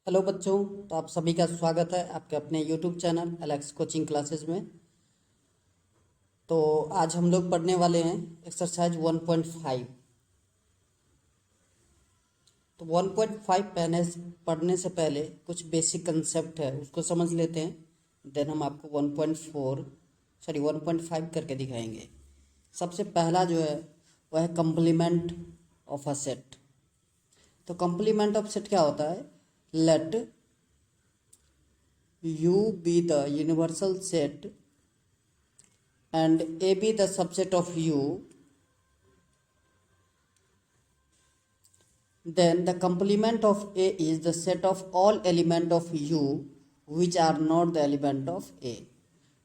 Hello बच्चों। तो आप सभी का स्वागत है आपके अपने YouTube channel Alex coaching classes में। तो आज हम लोग पढ़ने वाले हैं एक्सरसाइज 1.5। तो 1.5 पढ़ने से पहले कुछ बेसिक कंसेप्ट है उसको समझ लेते हैं, देन हम आपको 1.5 करके दिखाएंगे। सबसे पहला जो है वह है कंप्लीमेंट ऑफ अ सेट। तो कंप्लीमेंट ऑफ सेट क्या होता है? Let U be the universal set and A be the subset of U, then the complement of A is the set of all element of U which are not the element of A।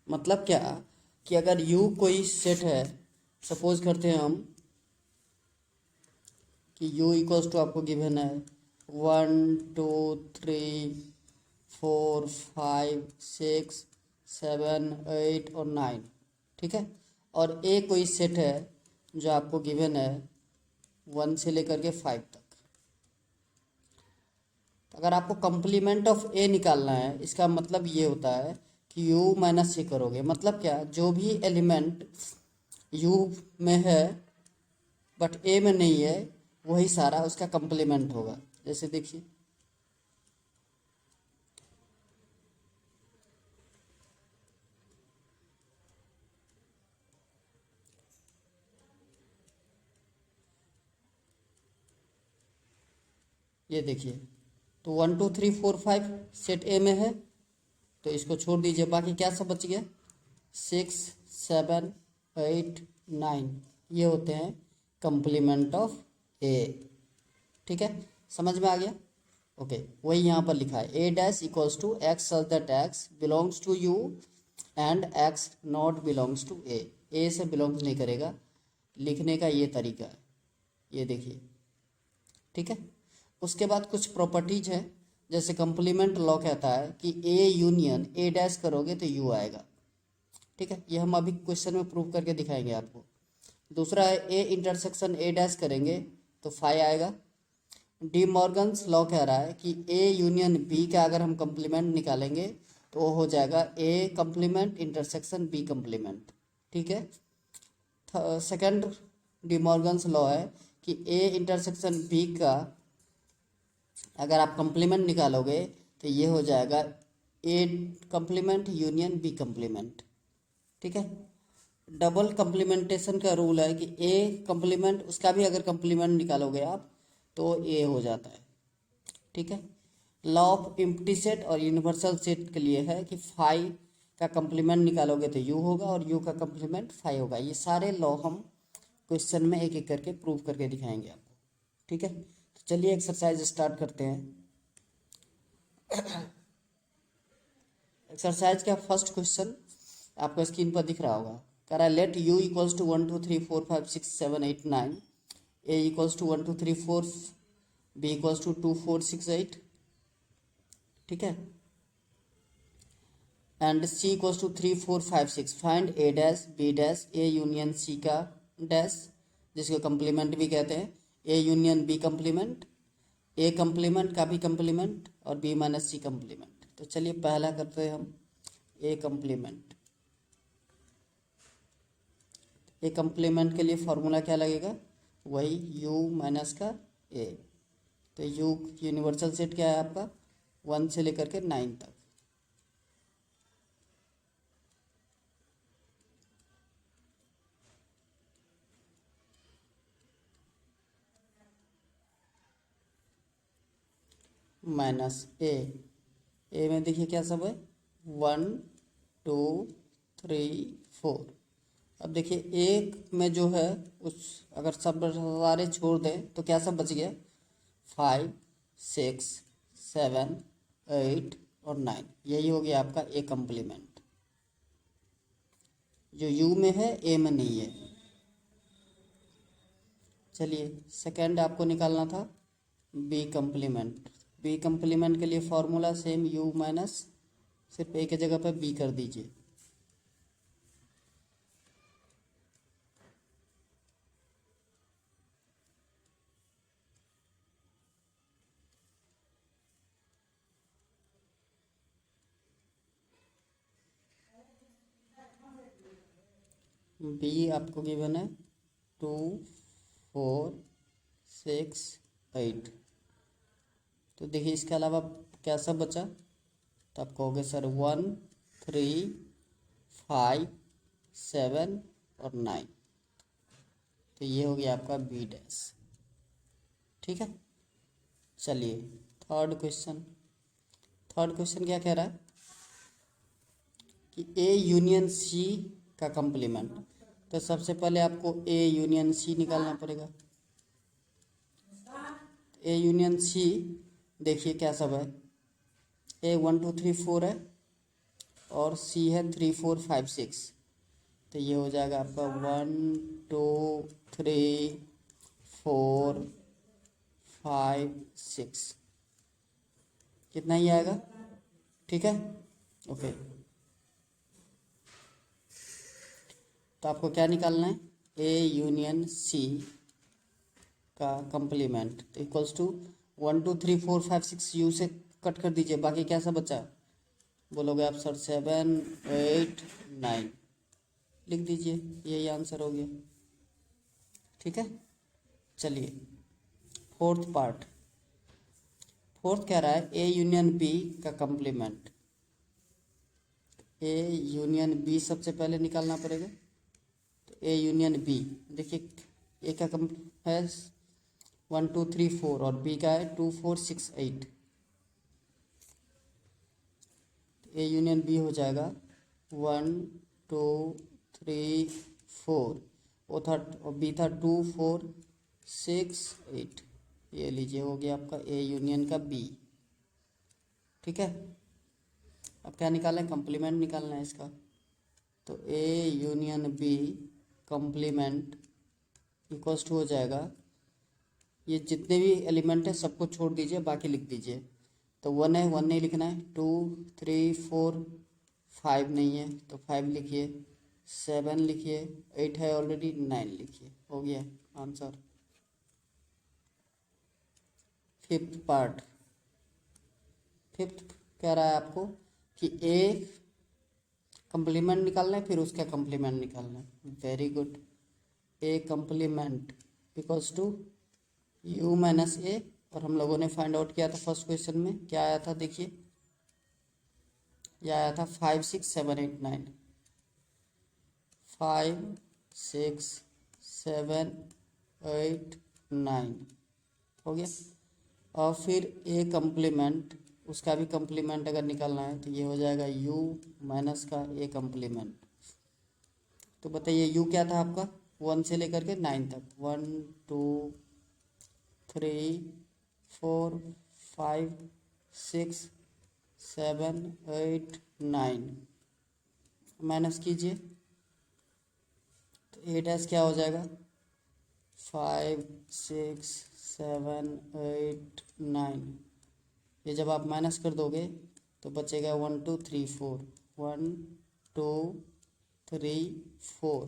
मतलब क्या कि अगर U कोई set है, suppose करते हैं हम कि U इक्वल्स टू आपको गिवन है 1 2 3 4 5 6 7 8 और 9, ठीक है। और A कोई सेट है जो आपको गिवन है 1 से लेकर के 5 तक। तो अगर आपको कंप्लीमेंट ऑफ ए निकालना है, इसका मतलब ये होता है कि यू माइनस ए करोगे। मतलब क्या, जो भी एलिमेंट यू में है बट ए में नहीं है, वही सारा उसका कंप्लीमेंट होगा। जैसे देखिए, ये देखिए, तो 1 2 3 4 5 सेट ए में है, तो इसको छोड़ दीजिए, बाकी क्या सब बच गया 6 7 8 9, ये होते हैं कंप्लीमेंट ऑफ ए। ठीक है, समझ में आ गया? ओके, वही यहाँ पर लिखा है A dash equals to x such that x belongs to U and x not belongs to A. A से बिलोंग्स नहीं करेगा, लिखने का ये तरीका है, ये देखिए। ठीक है, उसके बाद कुछ प्रॉपर्टीज है, जैसे कंप्लीमेंट लॉ कहता है कि ए यूनियन ए डैश करोगे तो यू आएगा। ठीक है, ये हम अभी क्वेश्चन में प्रूव करके दिखाएंगे आपको। दूसरा है ए इंटरसेक्शन ए डैश करेंगे तो फाई आएगा। डी मॉर्गन्स लॉ कह रहा है कि ए यूनियन बी का अगर हम कंप्लीमेंट निकालेंगे तो वो हो जाएगा ए कंप्लीमेंट इंटरसेक्शन बी कंप्लीमेंट। ठीक है, सेकंड डी मॉर्गन्स लॉ है कि ए इंटरसेक्शन बी का अगर आप कंप्लीमेंट निकालोगे तो ये हो जाएगा ए कंप्लीमेंट यूनियन बी कंप्लीमेंट। ठीक है, डबल कंप्लीमेंटेशन का रूल है कि ए कंप्लीमेंट उसका भी अगर कंप्लीमेंट निकालोगे आप तो ए हो जाता है। ठीक है, लॉ ऑफ एम्प्टी सेट और यूनिवर्सल सेट के लिए है कि फाई का कंप्लीमेंट निकालोगे तो यू होगा और यू का कंप्लीमेंट फाई होगा। ये सारे लॉ हम क्वेश्चन में एक एक करके प्रूव करके दिखाएंगे आपको। ठीक है, तो चलिए एक्सरसाइज स्टार्ट करते हैं। एक्सरसाइज का फर्स्ट क्वेश्चन आपको स्क्रीन पर दिख रहा होगा। कह रहा है let U equals to 1 2 3 4 5 6 7 8 9, A equals to 1 2 3 4, B equals to 2 4 6 8। ठीक है, and C equals to 3 4 5 6। Find A dash B dash A union C का डैश, जिसको कंप्लीमेंट भी कहते हैं, A union B complement, A complement का भी कंप्लीमेंट और बी माइनस सी कंप्लीमेंट। तो चलिए पहला करते हैं हम ए कंप्लीमेंट। ए कंप्लीमेंट के लिए फॉर्मूला क्या लगेगा? वही u माइनस का ए। तो u यूनिवर्सल सेट क्या है आपका 1 से लेकर के 9 तक। माइनस ए में देखिए क्या सब है 1 2 3 4। अब देखिए एक में जो है उस अगर सब सारे छोड़ दें तो क्या सब बच गया 5 6 7 8 और 9। यही हो गया आपका ए कंप्लीमेंट, जो यू में है ए में नहीं है। चलिए सेकंड आपको निकालना था बी कंप्लीमेंट। बी कंप्लीमेंट के लिए फॉर्मूला सेम यू माइनस, सिर्फ ए की जगह पर बी कर दीजिए। बी आपको गिवन है 2 4 6 8। तो देखिए इसके अलावा क्या सब बचा, तो आप कहोगे सर 1 3 5 7 और 9। तो ये हो गया आपका बी डैश। ठीक है, चलिए थर्ड क्वेश्चन। थर्ड क्वेश्चन क्या कह रहा है कि ए यूनियन सी का कंप्लीमेंट। तो सबसे पहले आपको ए यूनियन सी निकालना पड़ेगा। ए यूनियन सी देखिए क्या सब है, ए 1 2 3 4 है और सी है 3 4 5 6। तो ये हो जाएगा आपका 1 2 3 4 5 6, कितना ही आएगा। ठीक है, ओके। तो आपको क्या निकालना है, ए यूनियन सी का कंप्लीमेंट। तो इक्वल्स टू 1 2 3 4 5 6 यू से कट कर दीजिए, बाकी क्या सा बचा, बोलोगे आप सर 7 8 9, लिख दीजिए, यही आंसर हो गया। ठीक है, चलिए फोर्थ पार्ट। फोर्थ कह रहा है ए यूनियन बी का कंप्लीमेंट। ए यूनियन बी सबसे पहले निकालना पड़ेगा। तो ए यूनियन बी देखिए, ए का कम है 1 2 3 4 और बी का है 2 4 6 8। ए यूनियन बी हो जाएगा 1 2 3 4, वो था और बी था 2 4 6 8। ये लीजिए हो गया आपका ए यूनियन का बी। ठीक है, अब क्या निकालना है, कंप्लीमेंट निकालना है इसका। तो A union B complement equals to हो जाएगा, ये जितने भी एलिमेंट है सबको छोड़ दीजिए, बाकी लिख दीजिए। तो 1 है 1 नहीं लिखना है, 2 3 4 5 नहीं है तो 5 लिखिए, 7 लिखिए, 8 है ऑलरेडी, 9 लिखिए, हो गया आंसर। Fifth part. फिफ्थ कह रहा है आपको कि ए कंप्लीमेंट निकालना है फिर उसका कंप्लीमेंट निकालना है। Very good. A complement equals to U minus A, और हम लोगों ने फाइंड आउट किया था फर्स्ट क्वेश्चन में, क्या आया था देखिए, यह आया था 5 6 7 8 9, 5 6 7 8 9 हो गया। और फिर ए कंप्लीमेंट, उसका भी कंप्लीमेंट अगर निकालना है तो ये हो जाएगा यू माइनस का ए कंप्लीमेंट। तो बताइए यू क्या था आपका, 1 से लेकर के 9 तक, 1 2 3 4 5 6 7 8 9, माइनस कीजिए तो ए डैश क्या हो जाएगा, 5 6 7 8 9। ये जब आप माइनस कर दोगे तो बचेगा 1 2 3 4, 1 2 3 4,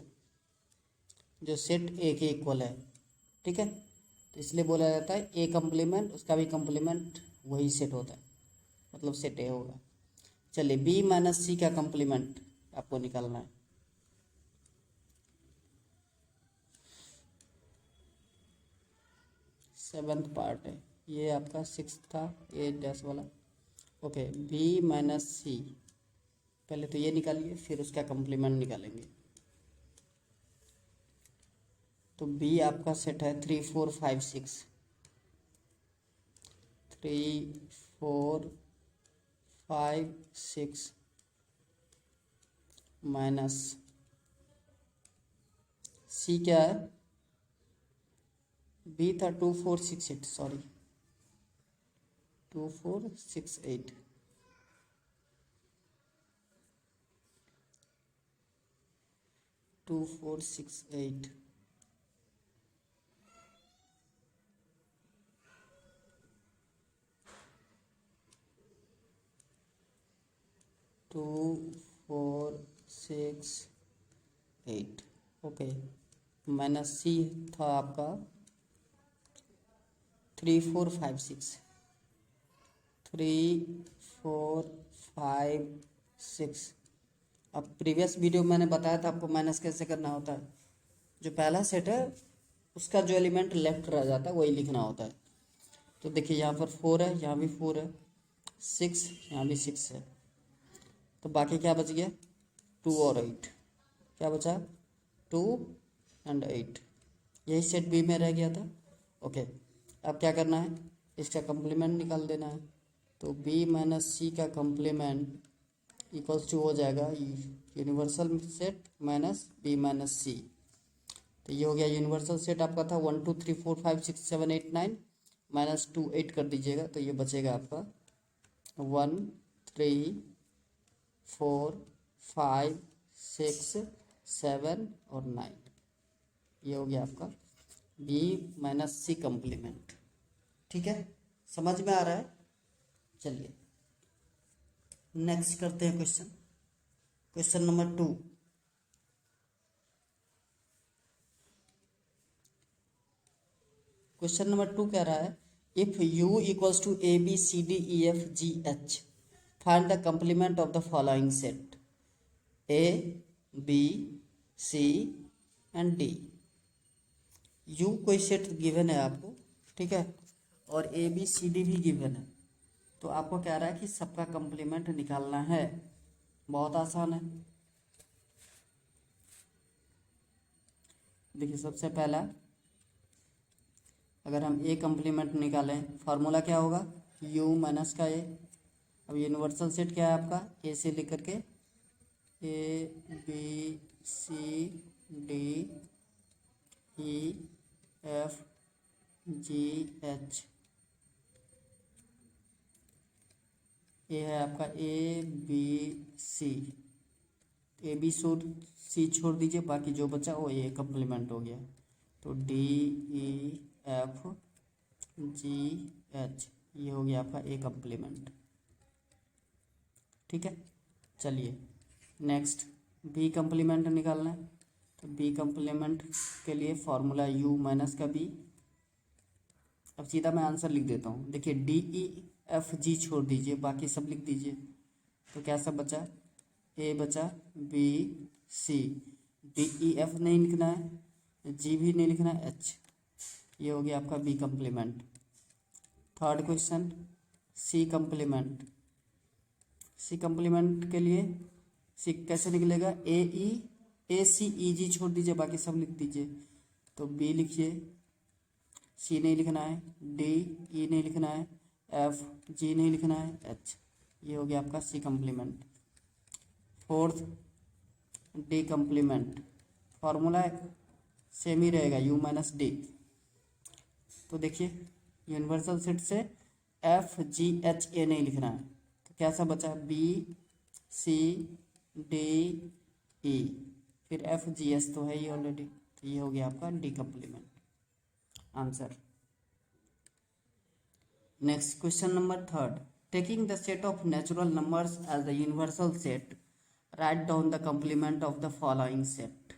जो सेट ए के इक्वल है। ठीक है, तो इसलिए बोला जाता है ए कंप्लीमेंट, उसका भी कंप्लीमेंट वही सेट होता है, मतलब सेट ए होगा। चलिए बी माइनस सी का कंप्लीमेंट आपको निकालना है। सेवन्थ पार्ट है ये आपका, सिक्स था ए डैश वाला। ओके, बी माइनस सी, पहले तो ये निकालिए फिर उसका कंप्लीमेंट निकालेंगे। तो बी आपका सेट है 3 4 5 6, 3 4 5 6 माइनस सी क्या है, बी था 2 4 6 8, सॉरी 2 4 6 8, 2 4 6 8, 2 4 6 8। ओके, माइनस सी था आपका 3 4 5 6, 3 4 5 6। अब प्रीवियस वीडियो मैंने बताया था आपको माइनस कैसे करना होता है। जो पहला सेट है उसका जो एलिमेंट लेफ्ट रह जाता है वही लिखना होता है। तो देखिए यहाँ पर 4 है, यहाँ भी 4 है, 6, यहाँ भी 6 है। तो बाकी क्या बच गया, 2 और 8। क्या बचा, 2 एंड 8। यही सेट बी में रह गया था। ओके, अब क्या करना है, इसका कंप्लीमेंट निकाल देना है। तो बी माइनस सी का कंप्लीमेंट इक्वल्स टू हो जाएगा universal set minus B minus C. तो ये हो गया यूनिवर्सल सेट आपका था 1 2 3 4 5 6 7 8 9 माइनस 2 8 कर दीजिएगा तो ये बचेगा आपका 1 3 4 5 6 7 और 9। ये हो गया आपका बी माइनस सी कंप्लीमेंट। ठीक है, समझ में आ रहा है। चलिए नेक्स्ट करते हैं question. Question number 2। Question number 2 कह रहा है if u equals to A B C D E F G H find the complement of the following set A B C and D. u कोई set given है आपको, ठीक है, और A B C D भी given है। तो आपको कह रहा है कि सबका कंप्लीमेंट निकालना है। बहुत आसान है। देखिए सबसे पहला अगर हम ए कंप्लीमेंट निकालें फार्मूला क्या होगा, u माइनस का ए। अब यूनिवर्सल सेट क्या है आपका, ए से लेकर के A B C D E F G H. ये है आपका ए बी सी। ए बी सी छोड़ दीजिए, बाकी जो बचा वो ए कंप्लीमेंट हो गया। तो D E F G H ये हो गया आपका ए कंप्लीमेंट। ठीक है, चलिए नेक्स्ट बी कंप्लीमेंट निकालना है। तो बी कंप्लीमेंट के लिए फॉर्मूला u माइनस का बी। अब सीधा मैं आंसर लिख देता हूँ। देखिए डी ई एफ जी छोड़ दीजिए, बाकी सब लिख दीजिए। तो क्या सब बचा, ए बचा, B C, D E F नहीं लिखना है, जी भी नहीं लिखना है, एच। ये हो गया आपका बी कंप्लीमेंट। थर्ड क्वेश्चन सी कंप्लीमेंट। सी कंप्लीमेंट के लिए सी कैसे निकलेगा, ए सी ई जी छोड़ दीजिए, बाकी सब लिख दीजिए। तो बी लिखिए, सी नहीं लिखना है, डी ई नहीं लिखना है, एफ जी नहीं लिखना है, एच। ये हो गया आपका C complement. Fourth D complement, formula same ही रहेगा u माइनस डी। तो देखिए यूनिवर्सल सेट से एफ जी एच ए नहीं लिखना है, तो कैसा बचा, बी सी डी ई, फिर एफ जी एस तो है ही ऑलरेडी। तो ये हो गया आपका D complement answer. Next question number 3। Taking the set of natural numbers as the universal set write down the complement of the following set.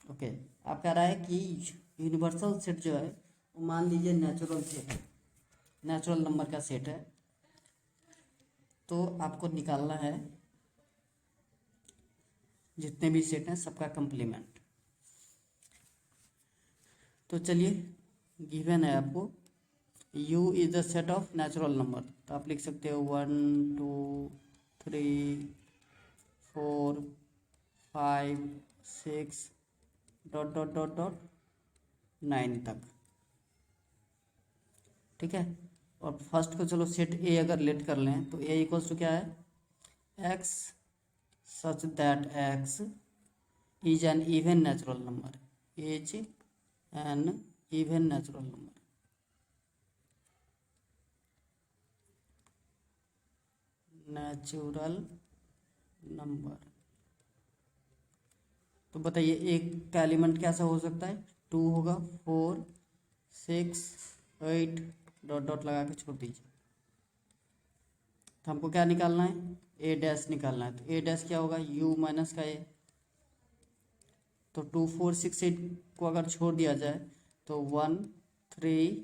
Okay, आप कह रहा है कि यूनिवर्सल सेट जो है वो मान लीजिए नेचुरल सेट है, नेचुरल नंबर का सेट है। तो आपको निकालना है जितने भी सेट हैं सबका कंप्लीमेंट। तो चलिए गिवन है आपको u is the set of natural number. तो आप लिख सकते हो 1 2 3 4 5 6 डॉट डॉट डॉट डॉट 9 तक। ठीक है, और फर्स्ट को चलो सेट ए अगर लेट कर लें तो ए इक्वल्स टू क्या है, x such that x is N even natural number, is an even natural number. Natural number तो बताइए एक का एलिमेंट कैसा हो सकता है, 2 होगा, 4 6 8 डॉट डॉट लगा के छोड़ दीजिए। तो हमको क्या निकालना है, ए डैश निकालना है। तो ए डैश क्या होगा, u माइनस का ए। तो 2 4 6 8 को अगर छोड़ दिया जाए तो 1 3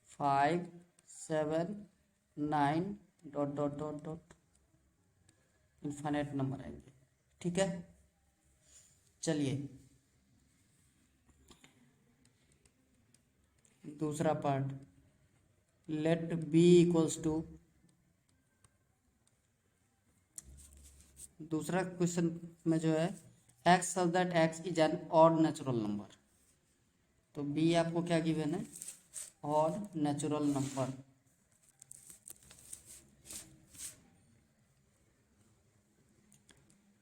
5 7 9 dot dot dot dot infinite number आएंगे। ठीक है, चलिए दूसरा part, let B equals to, दूसरा क्वेश्चन में जो है x such that x is an odd natural number. तो बी आपको क्या गिवन है, odd natural number.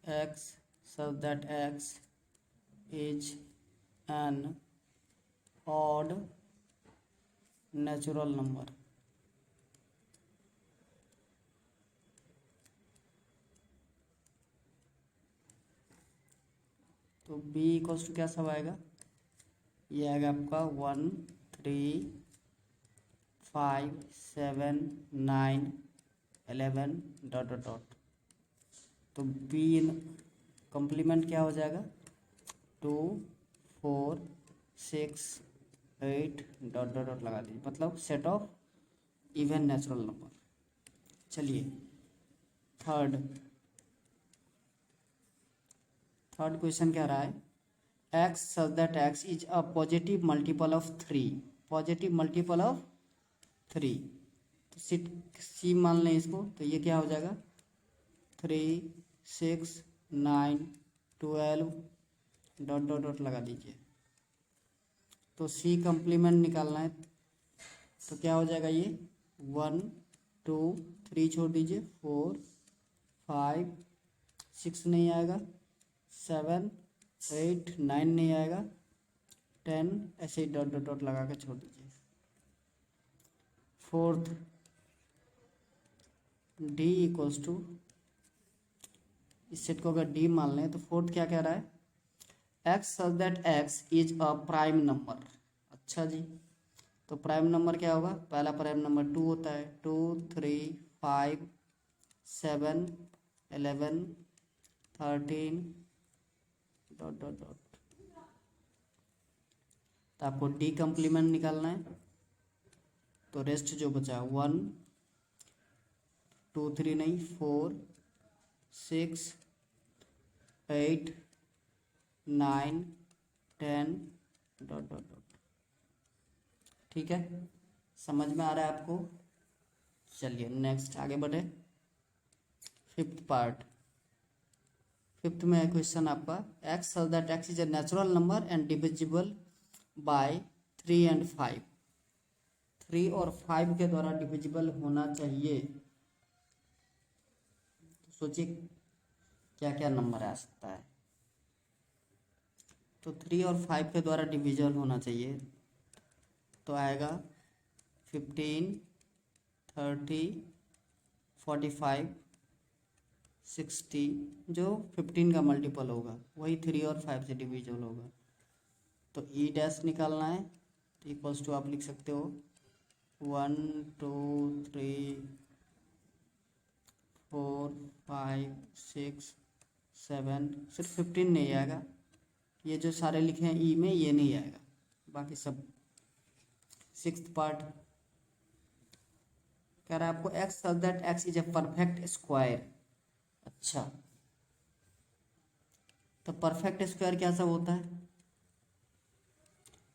X such that x is an odd natural number. तो b इक्वल्स टू क्या सब आएगा, ये आएगा आपका 1 3 5 7 9 11 डॉट डॉट डॉट। तो b कम्प्लीमेंट क्या हो जाएगा, 2 4 6 8 डॉट डॉट डॉट लगा दीजिए, मतलब set of even natural number. चलिए थर्ड क्वेश्चन क्या रहा है, x such that x is a positive multiple of 3, positive multiple of 3। तो सी मान लें इसको, तो ये क्या हो जाएगा 3 6 9 12 डॉट डॉट डॉट लगा दीजिए। तो सी कम्प्लीमेंट निकालना है, तो क्या हो जाएगा ये 1 2 3 छोड़ दीजिए, 4 5 6 नहीं आएगा, 7 8 9 नहीं आएगा, 10 ऐसे ही डॉट डॉट डॉट लगा के छोड़ दीजिए। फोर्थ डी इक्वल्स टू, इस सेट को अगर डी मान लें तो फोर्थ क्या कह रहा है, x such that x is a prime number. अच्छा जी, तो प्राइम नंबर क्या होगा, पहला प्राइम नंबर 2 होता है, 2 3 5 7 11 13 डॉट डॉट डॉट। तो आपको डी कम्प्लीमेंट निकालना है, तो रेस्ट जो बचा 1 2 3 नहीं 4 6 8 9 10 डॉट डॉट डॉट। ठीक है, समझ में आ रहा है आपको। चलिए नेक्स्ट आगे बढ़े, फिफ्थ पार्ट। फिफ्थ में क्वेश्चन आपका, x such that x is a natural number and divisible by 3 and 5, 3 और 5 के द्वारा डिविजिबल होना चाहिए। तो सोचिए क्या क्या नंबर आ सकता है। तो 3 और 5 के द्वारा डिविजिबल होना चाहिए, तो आएगा 15 30 45 60, जो 15 का मल्टीपल होगा वही 3 और 5 से डिविजिबल होगा। तो ई डैश निकालना है, तो इक्वल्स टू आप लिख सकते हो 1 2 3 4 5 6 7, सिर्फ 15 नहीं आएगा, ये जो सारे लिखे हैं ई में ये नहीं आएगा, बाकी सब। सिक्स्थ पार्ट कह रहा है आपको, x such that x is a perfect square. अच्छा, तो परफेक्ट स्क्वायर क्या सब होता है,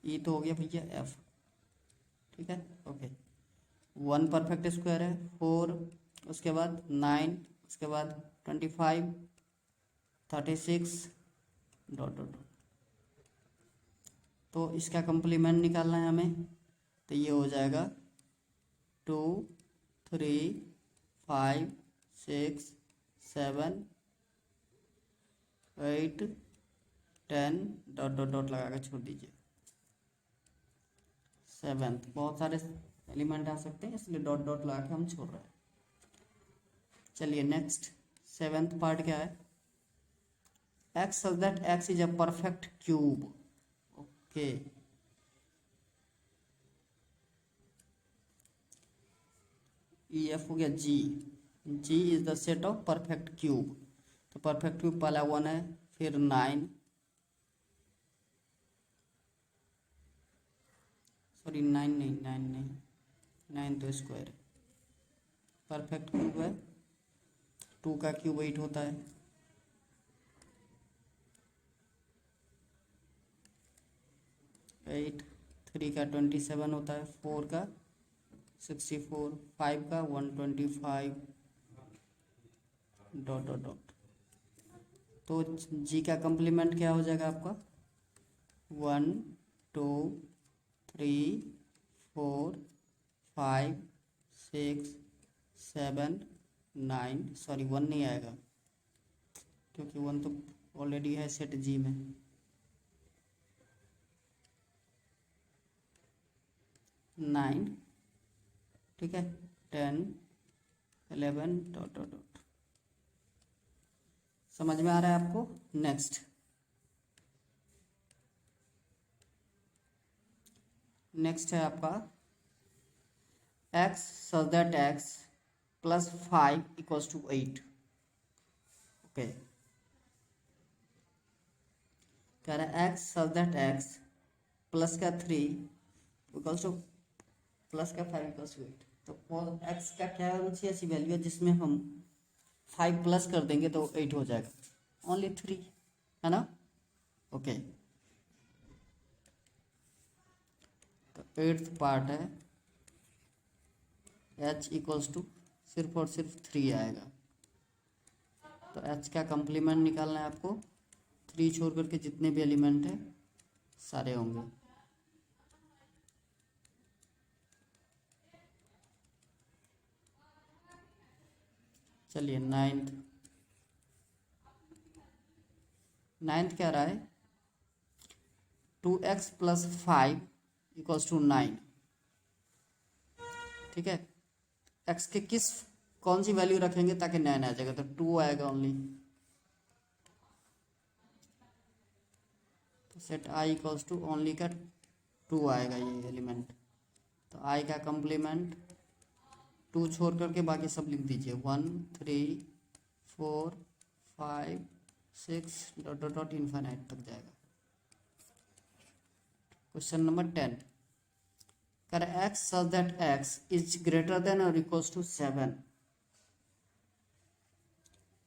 ये तो हो गया भैया एफ, ठीक है ओके। 1 परफेक्ट स्क्वायर है, 4 उसके बाद 9 उसके बाद 25 36 डॉट डॉट। तो इसका कम्प्लीमेंट निकालना है हमें, तो ये हो जाएगा 2 3 5 6 7 8 10 डॉट डॉट डॉट लगा कर छोड़ दीजिए। सेवेंथ, बहुत सारे एलिमेंट आ सकते हैं इसलिए डॉट डॉट लगा के हम छोड़ रहे हैं। चलिए नेक्स्ट सेवेंथ पार्ट क्या है, x such that x is a perfect cube. Okay, E F हो गया G, G is the set of perfect cube. तो परफेक्ट क्यूब पहला 1 है, फिर 9 सॉरी 9 नहीं 9 नहीं 9 तो स्क्वायर है, परफेक्ट क्यूब है, 2 का क्यूब 8 होता है, 8, 3 का 27 होता है, 4 का 64, 5 का 125, डॉट डॉट डॉट। तो जी का कम्प्लीमेंट क्या हो जाएगा आपका? 1 2 3 4 5 6 7 9, सॉरी 1 नहीं आएगा क्योंकि 1 तो ऑलरेडी है सेट जी में। 9, ठीक है, 10 11, डॉट डॉट डॉट। समझ में आ रहा है आपको? नेक्स्ट है आपका x such that x plus 5 equals to 8। Okay, कह रहा है x such that x plus का 3 इक्वल्स टू प्लस का 5 इक्वल्स टू 8। तो x का क्या होना चाहिए? ऐसी वैल्यू है जिसमें हम 5 प्लस कर देंगे तो 8 हो जाएगा, ओनली 3, है ना? ओके, तो 8th पार्ट है h इक्वल्स टू सिर्फ और सिर्फ 3 आएगा। तो h का कम्प्लीमेंट निकालना है आपको, 3 छोड़ करके जितने भी एलिमेंट हैं सारे होंगे। चलिए नाइन्थ क्या रहा है? 2x plus 5 equals to 9। ठीक है, x के कौन सी वैल्यू रखेंगे ताकि 9 आ जाएगा? तो 2 आएगा ओनली। तो set i equals to only का 2 आएगा ये एलिमेंट। तो i का कम्प्लीमेंट 2 छोड़ करके बाकी सब लिख दीजिए, 1 3 4 5 6 डॉट डॉट डॉट इनफाइनाइट तक जाएगा। क्वेश्चन नंबर 10, कर x such that x is greater than और इक्वल्स टू 7।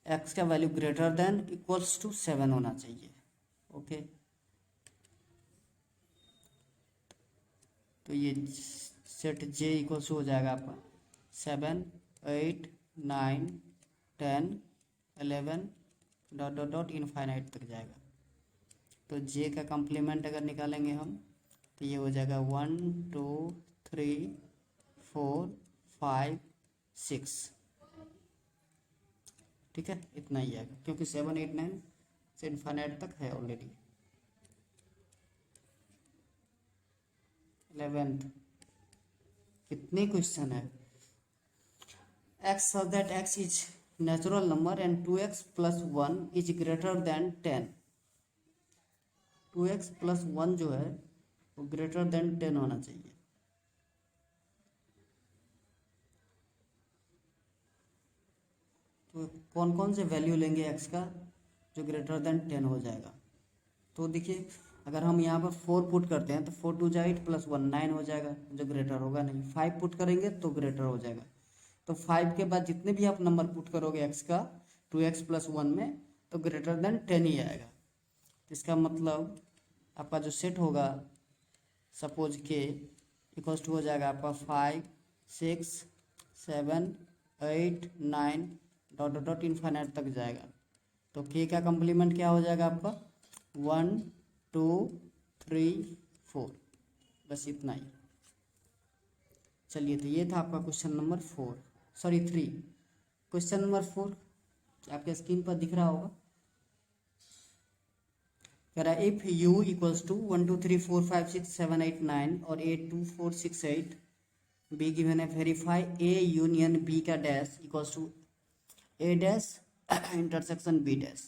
x का value greater than equals to 7 होना चाहिए। ओके, तो ये सेट j इक्वल्स हो जाएगा आपका 7 8 9 10 11 डॉट डॉट डॉट इनफाइनाइट तक जाएगा। तो j का कम्प्लीमेंट अगर निकालेंगे हम तो ये हो जाएगा 1 2 3 4 5 6। ठीक है, इतना ही आएगा क्योंकि 7 8 9 से इनफाइनाइट तक है ऑलरेडी। 11th, कितने क्वेश्चन है? x such that x is natural number and 2x plus 1 is greater then 10। 2x plus 1 जो है वो ग्रेटर देन 10 होना चाहिए। तो कौन कौन से वैल्यू लेंगे x का जो ग्रेटर देन 10 हो जाएगा? तो देखिए, अगर हम यहाँ पर 4 पुट करते हैं तो 4 2 जा 8 प्लस 1 9 हो जाएगा, जो ग्रेटर होगा नहीं। 5 पुट करेंगे तो ग्रेटर हो जाएगा। तो 5 के बाद जितने भी आप नंबर पुट करोगे x का 2x प्लस 1 में तो ग्रेटर देन 10 ही आएगा। इसका मतलब आपका जो सेट होगा सपोज के इक्वल्स टू हो जाएगा आपका 5 6 7 8 9 डॉट डॉट डॉट इनफाइनाइट तक जाएगा। तो k का कम्प्लीमेंट क्या हो जाएगा आपका? 1 2 3 4, बस इतना ही। चलिए, तो ये था आपका क्वेश्चन नंबर 3। क्वेश्चन नंबर 4 आपके स्क्रीन पर दिख रहा होगा। कह रहा है इफ u इक्वल्स टू 1 2 3 4 5 6 7 8 9 और 8 2 4 6 8 बी गिवन है, वेरीफाई a यूनियन b का dash equals to a dash intersection b dash.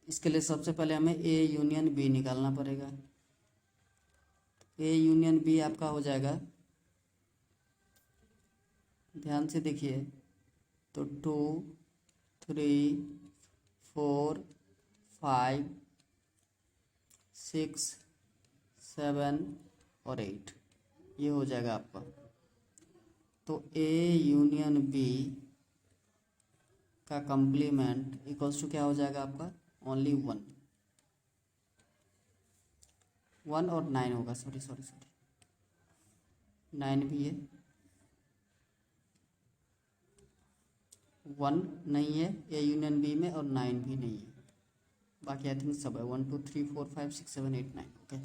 इसके लिए सबसे पहले हमें a यूनियन b निकालना पड़ेगा। a यूनियन b आपका हो जाएगा, ध्यान से देखिए, तो 2 3 4 5 6 7 और 8, ये हो जाएगा आपका। तो a यूनियन b का कम्प्लीमेंट इक्वल्स टू क्या हो जाएगा आपका? ओनली 1। 1 और 9 होगा, सॉरी 9 भी है, 1 नहीं है ए यूनियन बी में और 9 भी नहीं है, बाकी आई थिंक सब है 1 2 3 4 5 6 7 8 9। ओके,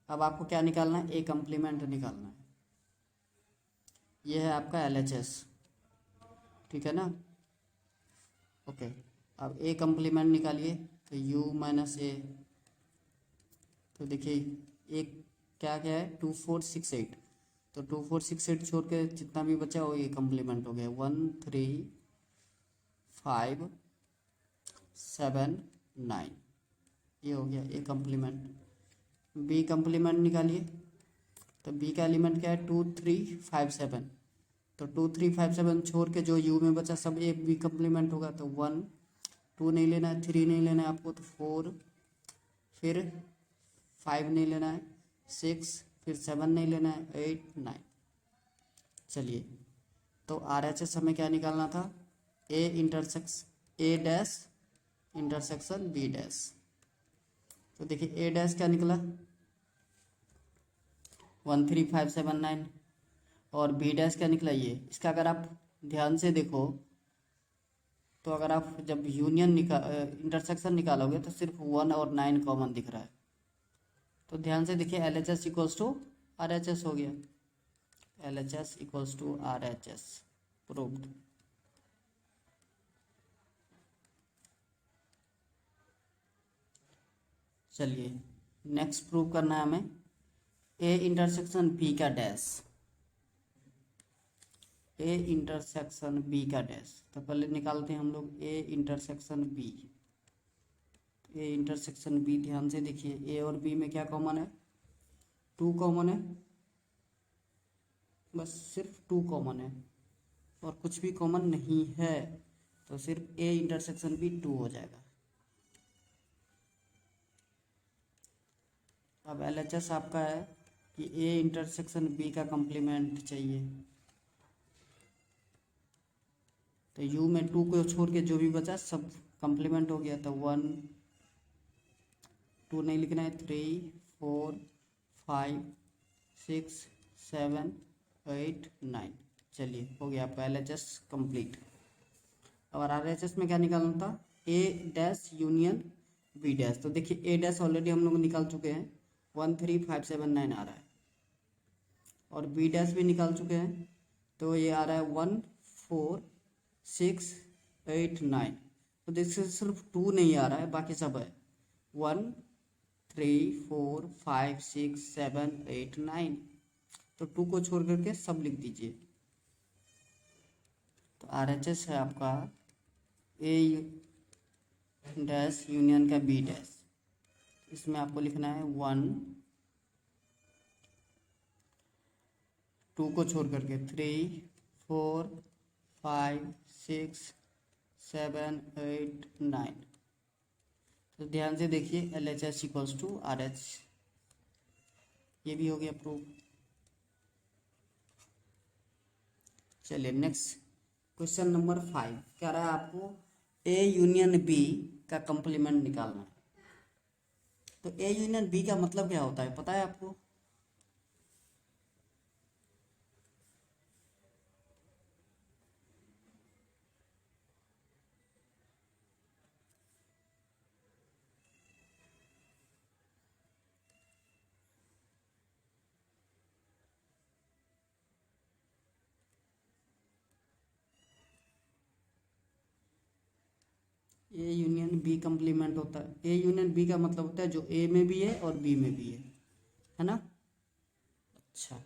अब आपको क्या निकालना है, ए कम्प्लीमेंट निकालना है। ये है आपका LHS, ठीक है ना। ओके, अब ए कम्प्लीमेंट निकालिए, तो u माइनस ए, तो देखिए एक क्या क्या है 2 4 6 8, तो 2 4 6 8 छोड़ के जितना भी बचा वो ये कम्प्लीमेंट हो गया, 1 3 5 7 9, ये हो गया ए कम्प्लीमेंट। बी कम्प्लीमेंट निकालिए, तो बी का एलिमेंट क्या है 2 3 5 7, तो 2 3 5 7 छोड़ के जो यू में बचा सब ए बी कम्प्लीमेंट होगा, तो 1 2 नहीं लेना है, 3 नहीं लेना है आपको, तो 4, फिर 5 नहीं लेना है, 6, फिर 7 नहीं लेना है, 8 9। चलिए, तो RHS हमें क्या निकालना था, ए डैश इंटरसेक्शन बी डैश। तो देखिए ए डैश क्या निकला 1 3 5 7 9, और बी डैश क्या निकला ये। इसका अगर आप ध्यान से देखो तो अगर आप जब यूनियन इंटरसेक्शन निकालोगे तो सिर्फ 1 और 9 कॉमन दिख रहा है। तो ध्यान से देखिए LHS इक्वल्स टू RHS हो गया, LHS इक्वल्स टू RHS, प्रूव्ड। चलिए नेक्स्ट प्रूव करना है हमें ए इंटरसेक्शन बी का डैश, ए इंटरसेक्शन बी का डैश। तो पहले निकालते हैं हम लोग A intersection B. A intersection B, ध्यान से देखिए ए और बी में क्या कॉमन है, 2 कॉमन है, बस सिर्फ 2 कॉमन है और कुछ भी कॉमन नहीं है, तो सिर्फ ए इंटरसेक्शन बी 2 हो जाएगा। अब LHS आपका है कि ए इंटरसेक्शन बी का कम्प्लीमेंट चाहिए, तो यू में 2 को छोड़ के जो भी बचा सब कम्प्लीमेंट हो गया, तो 1 2 नहीं लिखना है, 3 4 5 6 7 8 9। चलिए हो गया आपका LHS कंप्लीट। और RHS में क्या निकालना था, ए डैश यूनियन बी डैश। तो देखिए ए डैश ऑलरेडी हम लोग निकाल चुके हैं, 1 3 5 7 9 आ रहा है, और बी डैश भी निकाल चुके हैं, तो ये आ रहा है 1 4 6 8 9। तो देखिए सिर्फ 2 नहीं आ रहा है, बाकी सब है 1 3 4 5 6 7 8 9, तो 2 को छोड़ करके सब लिख दीजिए। तो RHS है आपका ए डैश यूनियन का बी डैश। इसमें आपको लिखना है 1 2 को छोड़ करके 3 4 5 6 7 8 9। तो ध्यान से देखिए LHS इक्वल्स टू RH, ये भी हो गया प्रूव। चलिए नेक्स्ट क्वेश्चन नंबर 5 क्या रहा है, आपको ए यूनियन बी का कंप्लीमेंट निकालना है। तो ए यूनियन बी का मतलब क्या होता है पता है आपको, ए यूनियन बी कंप्लीमेंट होता है। ए यूनियन बी का मतलब होता है जो ए में भी है और बी में भी है ना। अच्छा,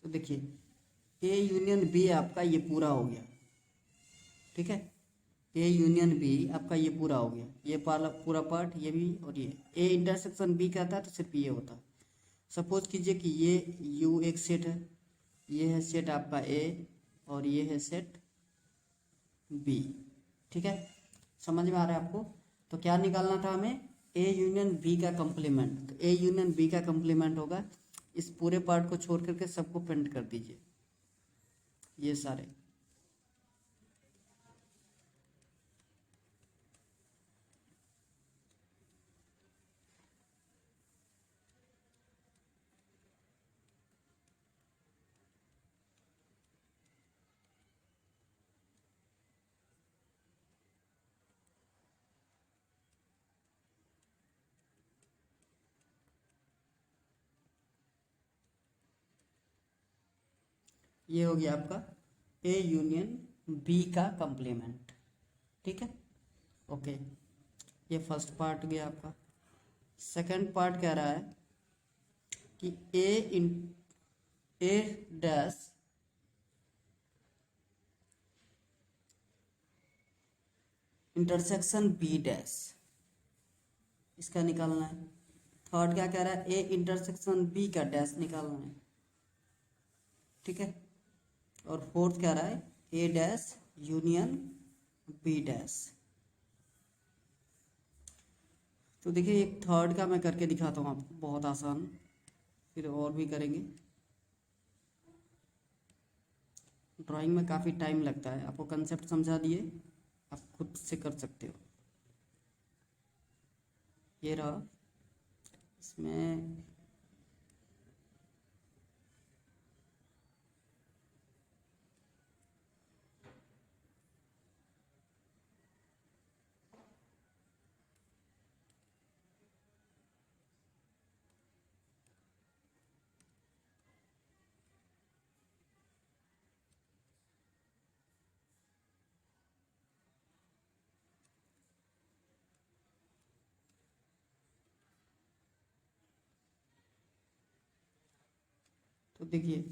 तो देखिए ए यूनियन बी आपका ये पूरा हो गया, ठीक है। ए यूनियन बी आपका ये पूरा हो गया, ये पूरा पार्ट, ये भी, और ये ए इंटरसेक्शन बी का था तो सिर्फ ये होता। सपोज कीजिए कि ये यू एक सेट है ये है सेट आपका ए और ये है सेट बी। ठीक है, समझ में आ रहा है आपको? तो क्या निकालना था हमें? ए यूनियन बी का कंप्लीमेंट। तो ए यूनियन बी का कंप्लीमेंट होगा, इस पूरे पार्ट को छोड़ करके सबको प्रिंट कर दीजिए, ये सारे। ये हो गया आपका ए यूनियन बी का कंप्लीमेंट। ठीक है, ओके, ये फर्स्ट पार्ट गया आपका। सेकंड पार्ट कह रहा है कि ए डैश इंटरसेक्शन बी डैश, इसका निकालना है। थर्ड क्या कह रहा है? ए इंटरसेक्शन बी का डैश निकालना है। ठीक है, और फोर्थ कह रहा है A dash union B dash. तो देखिए एक थर्ड का मैं करके दिखाता हूँ आपको, बहुत आसान, फिर और भी करेंगे। ड्राइंग में काफ़ी टाइम लगता है, आपको कंसेप्ट समझा दिए, आप खुद से कर सकते हो। ये रहा, इसमें तो देखिए,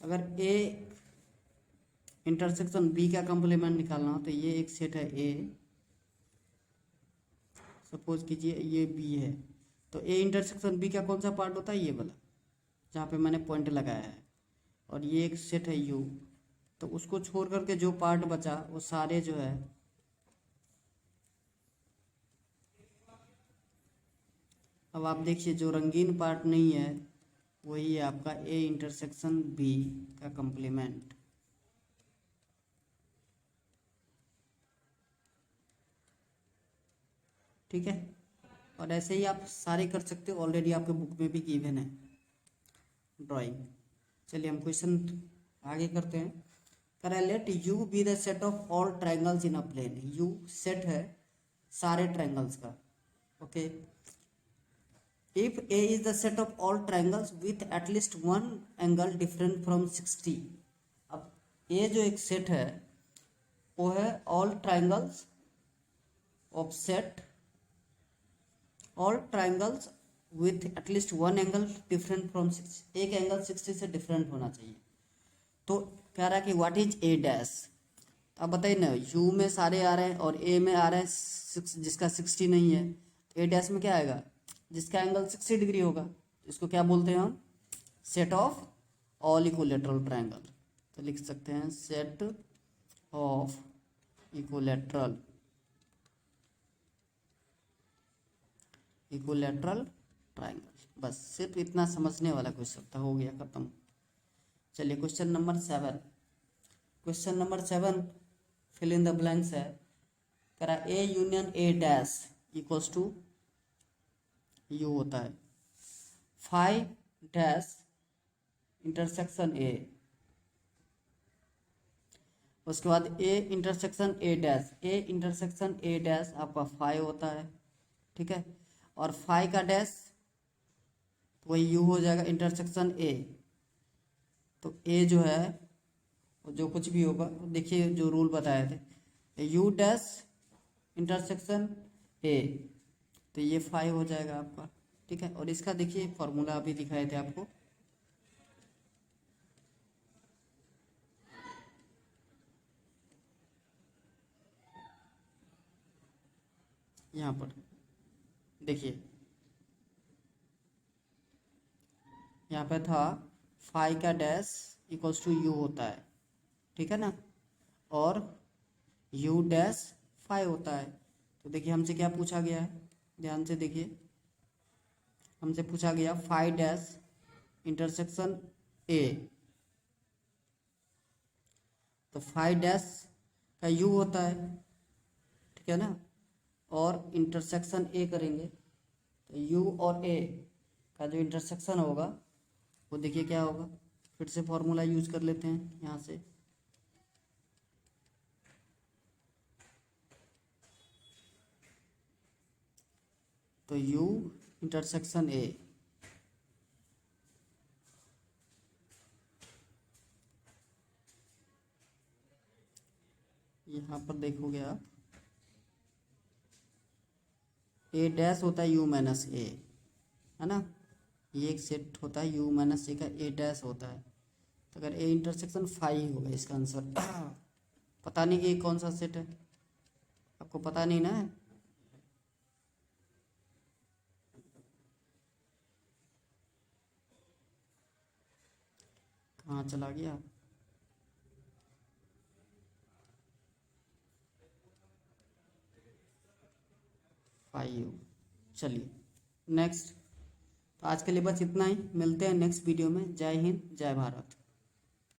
अगर ए इंटरसेक्शन बी का कंप्लीमेंट निकालना हो तो ये एक सेट है ए, सपोज कीजिए ये बी है, तो ए इंटरसेक्शन बी का कौन सा पार्ट होता है? ये वाला जहाँ पे मैंने पॉइंट लगाया है। और ये एक सेट है यू, तो उसको छोड़ करके जो पार्ट बचा वो सारे जो है, अब आप देखिए जो रंगीन पार्ट नहीं है वही है आपका ए इंटरसेक्शन बी का कंप्लीमेंट। ठीक है, और ऐसे ही आप सारे कर सकते हो, ऑलरेडी आपके बुक में भी गिवन है ड्राइंग। चलिए हम क्वेश्चन आगे करते हैं। कह let U be the set of all triangles in a plane. U set है सारे ट्रायंगल्स का। Okay, if A is the set of all triangles with at least one angle different from 60। अब ए जो एक सेट है वो है all triangles of set, all triangles with at least one angle different from 60, एक एंगल 60 से different होना चाहिए। तो कह रहा है कि व्हाट इज ए डैश। अब बताइए ना, यू में सारे आ रहे हैं और ए में आ रहे हैं जिसका 60 नहीं है, तो ए डैश में क्या आएगा? जिसका एंगल 60 डिग्री होगा। इसको क्या बोलते हैं हम? Set of all equilateral triangle. तो लिख सकते हैं सेट ऑफ इक्विलेटरल ट्रायंगल। बस सिर्फ इतना समझने वाला क्वेश्चन था, हो गया खत्म। चलिए question number 7। Question number 7 fill in the blanks है। करा A union A dash equals to U होता है फाइव डैश इंटरसेक्शन ए, उसके बाद A intersection A dash, A intersection A dash आपका फाइव होता है। ठीक है, और फाइव का डैश वही यू हो जाएगा इंटरसेक्शन ए। तो ए जो है जो कुछ भी होगा, देखिए जो रूल बताए थे, यू डैश इंटरसेक्शन ए, तो ये फाइव हो जाएगा आपका। ठीक है, और इसका देखिए फॉर्मूला अभी दिखाए थे आपको, यहाँ पर देखिए, यहाँ पे था फाइव का डैश इक्वल्स टू यू होता है, ठीक है ना, और यू डैश फाइव होता है। तो देखिए हमसे क्या पूछा गया है, ध्यान से देखिए, हमसे पूछा गया फाइव डैश इंटरसेक्शन ए, तो फाइव डैश का यू होता है, ठीक है ना, और इंटरसेक्शन ए करेंगे तो यू और ए का जो इंटरसेक्शन होगा वो देखिए क्या होगा। फिर से फॉर्मूला यूज कर लेते हैं यहाँ से, तो यू इंटरसेक्शन ए, यहाँ पर देखोगे आप ए डैश होता है यू माइनस ए, है ना, ये एक सेट होता है यू माइनस ए का, ए डैश होता है। तो अगर ए इंटरसेक्शन फाइव होगा इसका आंसर। पता नहीं कि ये कौन सा सेट है, आपको पता नहीं ना है, कहाँ चला गया। फाइव, चलिए नेक्स्ट। तो आज के लिए बस इतना ही, मिलते हैं नेक्स्ट वीडियो में। जय हिंद, जय भारत।